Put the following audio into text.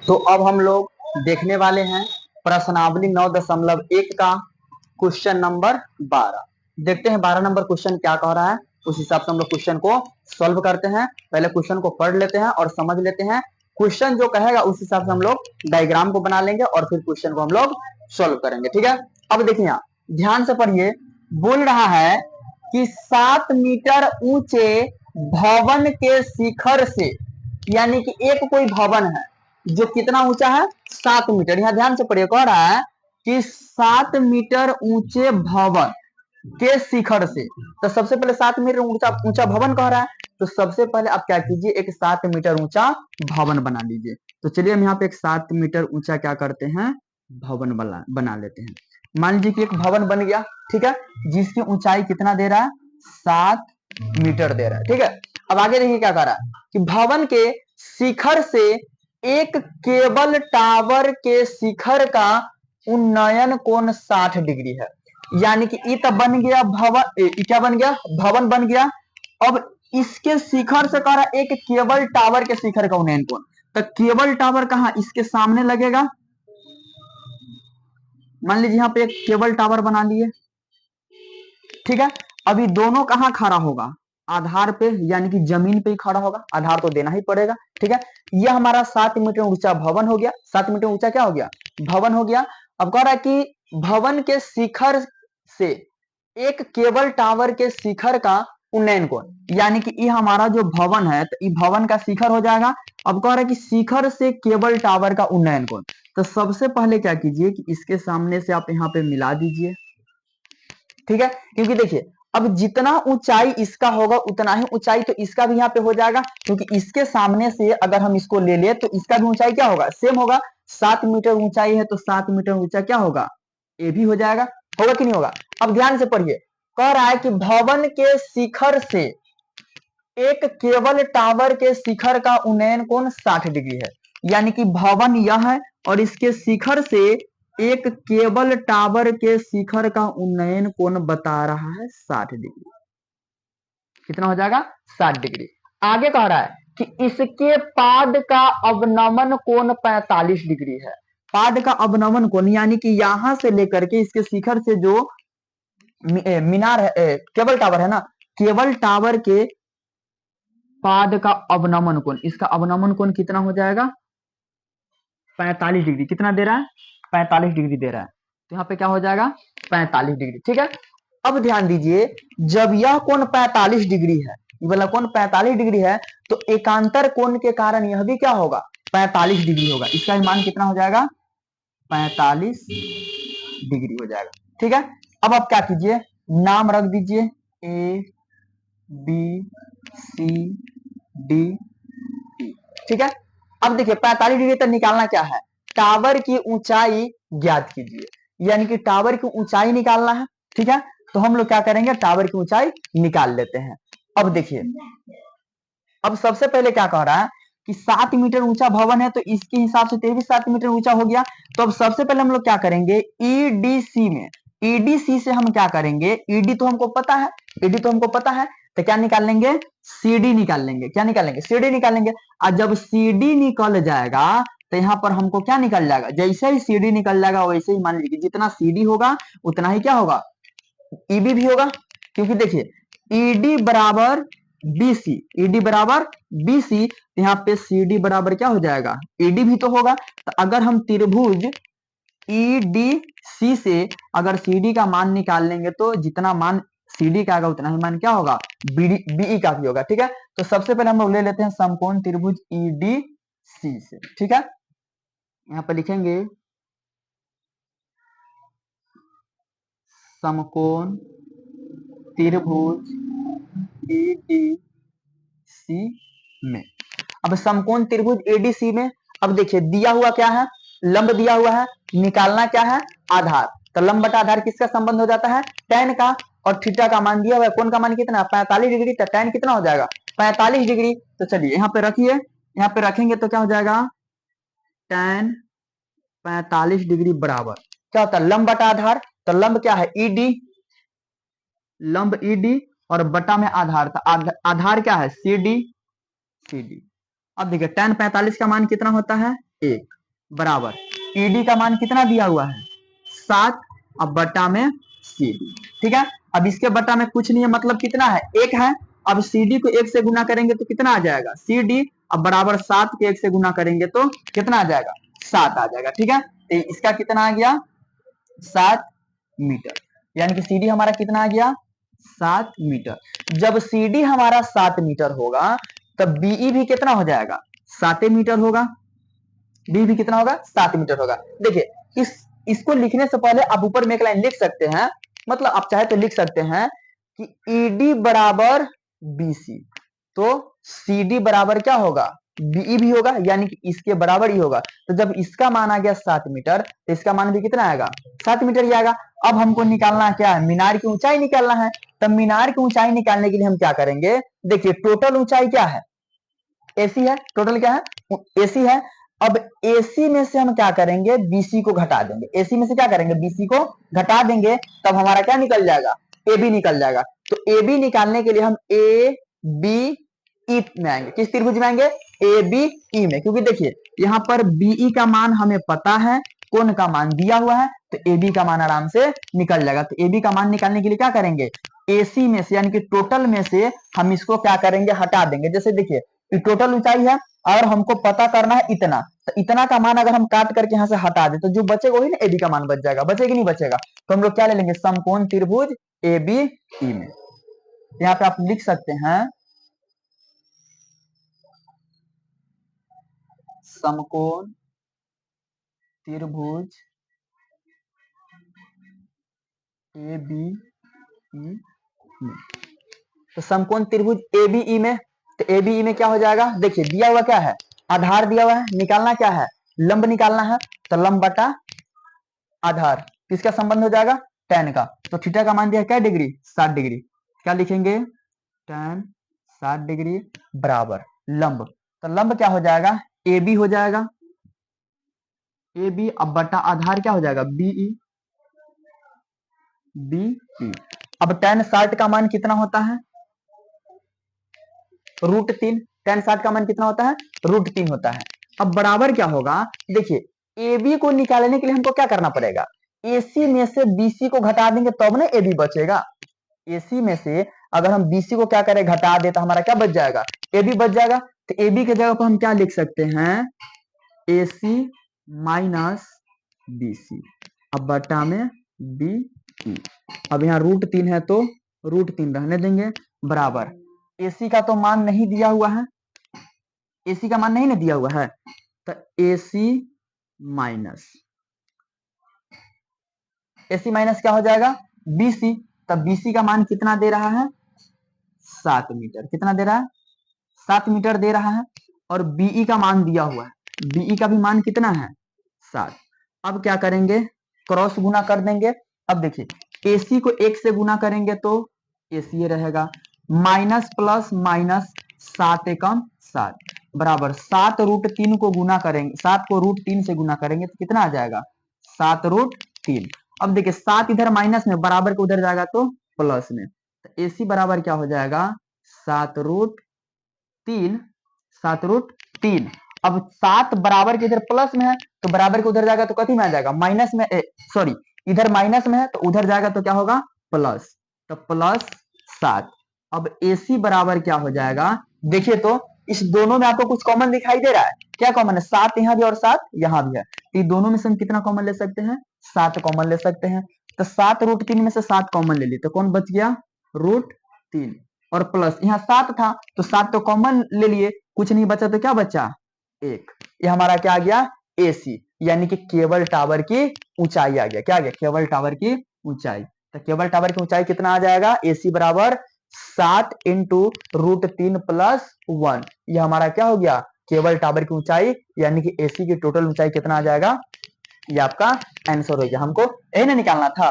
तो अब हम लोग देखने वाले हैं प्रश्नावली 9.1 का क्वेश्चन नंबर 12। देखते हैं 12 नंबर क्वेश्चन क्या कह रहा है, उस हिसाब से हम लोग क्वेश्चन को सॉल्व करते हैं। पहले क्वेश्चन को पढ़ लेते हैं और समझ लेते हैं। क्वेश्चन जो कहेगा उस हिसाब से हम लोग डायग्राम को बना लेंगे और फिर क्वेश्चन को हम लोग सॉल्व करेंगे। ठीक है, अब देखिए यहाँ ध्यान से पढ़िए। बोल रहा है कि 7 मीटर ऊंचे भवन के शिखर से, यानी कि एक कोई भवन है जो कितना ऊंचा है, 7 मीटर। यहां ध्यान से पढ़िए, कह रहा है कि 7 मीटर ऊंचे भवन के शिखर से। तो सबसे पहले 7 मीटर ऊंचा ऊंचा भवन कह रहा है, तो सबसे पहले आप क्या कीजिए, एक 7 मीटर ऊंचा भवन बना लीजिए। तो चलिए हम यहाँ पे एक 7 मीटर ऊंचा क्या करते हैं, भवन बना लेते हैं। मान लीजिए कि एक भवन बन गया, ठीक है, जिसकी ऊंचाई कितना दे रहा है, 7 मीटर दे रहा है। ठीक है, अब आगे देखिए क्या कर रहा है कि भवन के शिखर से एक केबल टावर के शिखर का उन्नयन कोण 60 डिग्री है। यानी कि ये तो बन गया भवन, क्या बन गया, भवन बन गया। अब इसके शिखर से कह रहा एक केबल टावर के शिखर का उन्नयन कोण, तो केबल टावर कहां, इसके सामने लगेगा। मान लीजिए यहाँ पे एक केबल टावर बना लिए, ठीक है। अभी दोनों कहां खड़ा होगा, आधार पे, यानी कि जमीन पे ही खड़ा होगा, आधार तो देना ही पड़ेगा। ठीक है, यह हमारा 7 मीटर ऊंचा भवन हो गया। 7 मीटर ऊंचा क्या हो गया, भवन हो गया। अब कह रहा है कि भवन के शिखर से एक केबल टावर के शिखर का उन्नयन कोण, यानी कि ये हमारा जो भवन है, तो ये भवन का शिखर हो जाएगा। अब कह रहा है कि शिखर से केबल टावर का उन्नयन कोण, तो सबसे पहले क्या कीजिए कि इसके सामने से आप यहाँ पे मिला दीजिए। ठीक है, क्योंकि देखिए अब जितना ऊंचाई इसका होगा उतना ही ऊंचाई तो इसका भी यहाँ पे हो जाएगा, क्योंकि इसके सामने से अगर हम इसको ले ले तो इसका भी ऊंचाई क्या होगा, सेम होगा। 7 मीटर ऊंचाई है तो 7 मीटर ऊंचा क्या होगा, ये भी हो जाएगा। होगा कि नहीं होगा। अब ध्यान से पढ़िए, कह रहा है कि भवन के शिखर से एक केबल टावर के शिखर का उन्नयन कोण 60 डिग्री है। यानी कि भवन यह है और इसके शिखर से एक केबल टावर के शिखर का उन्नयन कोण बता रहा है 60 डिग्री। कितना हो जाएगा, 60 डिग्री। आगे कह रहा है कि इसके पाद का अवनमन कोण 45 डिग्री है। पाद का अवनमन कोण यानी कि यहां से लेकर के इसके शिखर से जो मीनार है, केबल टावर है ना, केबल टावर के पाद का अवनमन कोण, इसका अवनमन कोण कितना हो जाएगा, 45 डिग्री। कितना दे रहा है, 45 डिग्री दे रहा है। तो यहाँ पे क्या हो जाएगा, 45 डिग्री। ठीक है, अब ध्यान दीजिए, जब यह कोण 45 डिग्री है, ये वाला कोण 45 डिग्री है, तो एकांतर कोण के कारण यह भी क्या होगा, 45 डिग्री होगा। इसका मान कितना हो जाएगा, 45 डिग्री हो जाएगा। ठीक है, अब आप क्या कीजिए, नाम रख दीजिए A B C D E. ठीक है, अब देखिए 45 डिग्री तक निकालना क्या है, टावर की ऊंचाई ज्ञात कीजिए, यानी कि टावर की ऊंचाई निकालना है। ठीक है, तो हम लोग क्या करेंगे, टावर की ऊंचाई निकाल लेते हैं। अब देखिए, अब सबसे पहले क्या कह रहा है कि 7 मीटर ऊंचा भवन है, तो इसके हिसाब से 7 मीटर ऊंचा हो गया। तो अब सबसे पहले हम लोग क्या करेंगे, ईडीसी में, ईडीसी से हम क्या करेंगे, ईडी तो हमको पता है, ईडी तो हमको पता है, तो क्या निकाल लेंगे, सीडी निकाल लेंगे। क्या निकाल लेंगे, सीडी निकाल लेंगे। और जब सीडी निकल जाएगा तो यहाँ पर हमको क्या निकल जाएगा, जैसे ही सीडी निकल जाएगा वैसे ही मान लीजिए जितना सीडी होगा उतना ही क्या होगा, ईबी भी होगा। क्योंकि देखिए ईडी बराबर बीसी, ईडी बराबर बीसी, यहाँ पे सीडी बराबर क्या हो जाएगा, ईडी भी तो होगा। तो अगर हम त्रिभुज ईडीसी से अगर सीडी का मान निकाल लेंगे तो जितना मान सीडी का आएगा उतना ही मान क्या होगा, बीई का भी होगा। ठीक है, तो सबसे पहले हम लोग ले लेते हैं समकोण त्रिभुज ईडीसी से। ठीक है, यहाँ पर लिखेंगे समकोण त्रिभुज एडीसी में। अब समकोण त्रिभुज एडीसी में, अब देखिए दिया हुआ क्या है, लंब दिया हुआ है, निकालना क्या है, आधार। तो लंब बटा आधार किसका संबंध हो जाता है, tan का, और थीटा का मान दिया हुआ है, कोण का मान कितना, 45 डिग्री। तो tan कितना हो जाएगा, 45 डिग्री। तो चलिए यहाँ पे रखिए, यहाँ पे रखेंगे तो क्या हो जाएगा, tan 45 डिग्री बराबर क्या होता है, लंब बटा आधार। तो लंब क्या है, ईडी, लंब ईडी और बटा में आधार था, आधार क्या है, सीडी, सीडी। अब देखिए tan 45 का मान कितना होता है, 1 बराबर ईडी का मान कितना दिया हुआ है 7 अब बटा में सीडी। ठीक है, अब इसके बटा में कुछ नहीं है मतलब कितना है 1 है। अब सीडी को 1 से गुना करेंगे तो कितना आ जाएगा सीडी अब बराबर 7 के 1 से गुना करेंगे तो कितना आ जाएगा 7 आ जाएगा। ठीक है, तो इसका कितना आ गया 7 मीटर, यानी कि सीडी हमारा कितना आ गया 7 मीटर। जब सीडी हमारा 7 मीटर होगा तब बीई भी कितना हो जाएगा 7 मीटर होगा। बी भी कितना होगा 7 मीटर होगा। देखिए इसको लिखने से पहले आप ऊपर में एक लाइन लिख सकते हैं, मतलब आप चाहे तो लिख सकते हैं कि ईडी बराबर बीसी, तो सीडी बराबर क्या होगा बीई भी होगा, यानी कि इसके बराबर ही होगा। तो जब इसका मान आ गया 7 मीटर तो इसका मान भी कितना आएगा 7 मीटर ही आएगा। अब हमको निकालना क्या है मीनार की ऊंचाई निकालना है। तब मीनार की ऊंचाई निकालने के लिए हम क्या करेंगे, देखिए टोटल ऊंचाई क्या है एसी है, टोटल क्या है एसी है। अब एसी में से हम क्या करेंगे बीसी को घटा देंगे, एसी में से क्या करेंगे बीसी को घटा देंगे, तब हमारा क्या निकल जाएगा एबी निकल जाएगा। तो एबी निकालने के लिए हम ए बी ई में आएंगे, किस त्रिभुज में आएंगे ए बी ई में, क्योंकि देखिए यहाँ पर बीई का मान हमें पता है, कोण का मान दिया हुआ है, तो एबी का मान आराम से निकल जाएगा। तो एबी का मान निकालने के लिए क्या करेंगे एसी में से यानी कि टोटल में से हम इसको क्या करेंगे हटा देंगे। जैसे देखिए टोटल ऊंचाई है और हमको पता करना है इतना, तो इतना का मान अगर हम काट करके यहाँ से हटा दे तो जो बचेगा वही ना एबी का मान बच जाएगा, बचेगा नहीं बचेगा। तो हम लोग क्या ले लेंगे समकोण त्रिभुज ए बी ई में। यहाँ पे आप लिख सकते हैं समकोण त्रिभुज ए बी ई में। तो समकोण त्रिभुज ए बी ई में, तो ए बी ई में क्या हो जाएगा देखिए दिया हुआ क्या है आधार दिया हुआ है, निकालना क्या है लंब निकालना है, तो लंब बटा आधार किसका संबंध हो जाएगा tan का। तो थीटा का मान दिया क्या डिग्री 60 डिग्री, क्या लिखेंगे tan 60 डिग्री बराबर लंब, तो लंब क्या हो जाएगा ए बी हो जाएगा ए बी अब बटा आधार क्या हो जाएगा बीई बीई। अब tan 60 का मान कितना होता है √3, tan 60 का मान कितना होता है √3 होता है। अब बराबर क्या होगा देखिए AB को निकालने के लिए हमको क्या करना पड़ेगा AC में से BC को घटा देंगे तब ना AB बचेगा। AC में से अगर हम BC को क्या करें घटा दे तो हमारा क्या बच जाएगा AB बच जाएगा। तो AB की जगह पर हम क्या लिख सकते हैं AC माइनस BC अब बटा में BE। अब यहाँ √3 है तो √3 रहने देंगे बराबर AC का तो मान नहीं दिया हुआ है, AC का मान नहीं ना दिया हुआ है, तो AC माइनस क्या हो जाएगा BC, तब BC का मान कितना दे रहा है 7 मीटर, कितना दे रहा है 7 मीटर दे रहा है। और BE का मान दिया हुआ है, BE का भी मान कितना है 7। अब क्या करेंगे क्रॉस गुना कर देंगे। अब देखिए AC को 1 से गुना करेंगे तो AC ये रहेगा माइनस प्लस माइनस 7 एकम 7 बराबर 7√3 को गुना करेंगे, 7 को √3 से गुना करेंगे तो कितना आ जाएगा 7√3। अब देखिए 7 इधर माइनस में बराबर के उधर जाएगा तो प्लस में, तो AC बराबर क्या हो जाएगा 7√3 7√3। अब 7 बराबर के इधर प्लस में है तो बराबर के उधर जाएगा तो कथी में आ जाएगा माइनस में, सॉरी इधर माइनस में है तो उधर जाएगा तो क्या होगा प्लस, तो प्लस 7। अब AC बराबर क्या हो जाएगा देखिए तो इस दोनों में आपको कुछ कॉमन दिखाई दे रहा है, क्या कॉमन है 7 यहाँ भी और 7 यहाँ भी है, तो दोनों में से हम कितना कॉमन ले सकते हैं 7 कॉमन ले सकते हैं। तो 7√3 में से 7 कॉमन ले ली तो कौन बच गया √3 और प्लस यहाँ 7 था तो 7 तो कॉमन ले लिए, कुछ नहीं बचा तो क्या बचा 1। ये हमारा क्या आ गया AC यानी कि केबल टावर की ऊंचाई आ गया, क्या आ गया केबल टावर की ऊंचाई। तो केबल टावर की ऊंचाई कितना आ जाएगा AC बराबर 7 इंटू √3 प्लस 1, ये हमारा क्या हो गया केबल टावर की ऊंचाई, यानी कि AC की टोटल ऊंचाई कितना आ जाएगा, ये आपका आंसर हो गया। हमको यही ना निकालना था।